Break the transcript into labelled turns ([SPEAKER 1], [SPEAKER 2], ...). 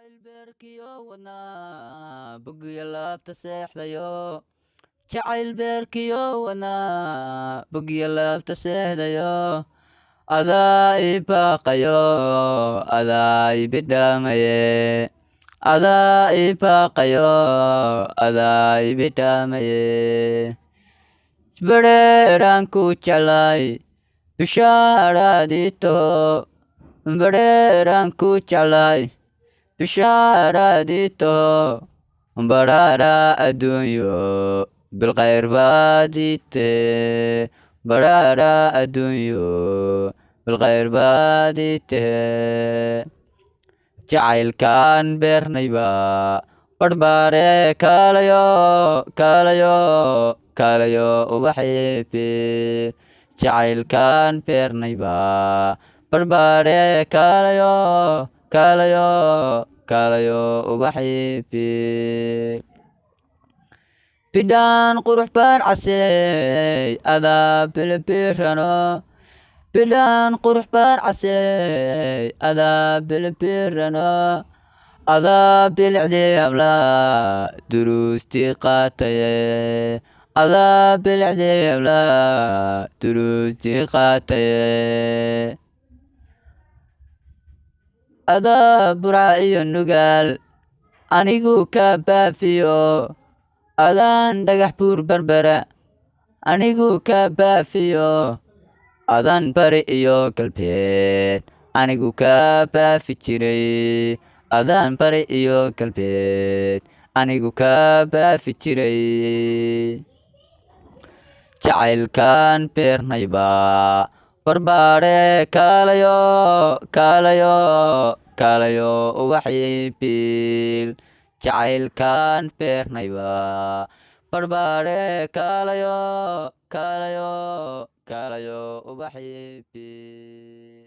[SPEAKER 1] jacayl beerkiyo wadnaa bogiyo laabta seexdayo jacayl beerkiyo wadnaa bogiyo laabta seexdayo adaa ii baaqayo adaa ii bidhaamaye adaa ii baaqayo adaa ii bidhaamaye isbadheeraan ku jeclay bishaaraadii toho badheeraan ku jeclay bishaaraadii toho badhaadha adduunyo bilkhayr baadiite badhaadha adduunyo bilkhayr baadiite jacaylkaan beernayba badhbaare kaalayo kaalayo kaalayo ubaxeefe jacaylkaan beernayba badhbaare kaalayo kaalayo kaalayo ubaxeefe bidhaan qurux baan casey adaa bilibirano bidhaan qurux baan casey adaa bilibirano adaa bilicdii ablaa duruustii qaataye adaa bilicdii ablaa duruustii qaataye adaa burca iyo nugaal anigu ka baafiyo adaan dhagax buur berbera anigu ka baafiyo adaan bari iyo galbeed anigu ka baafi jiray adaan bari iyo galbeed anigu ka baafi jiray jacaylkaan beernayba barbaare kaalayo kaalayo kaalayo ubaxyibil jacaylkaan beernayba barbaare kaalayo kaalayo kaalayo ubaxyibil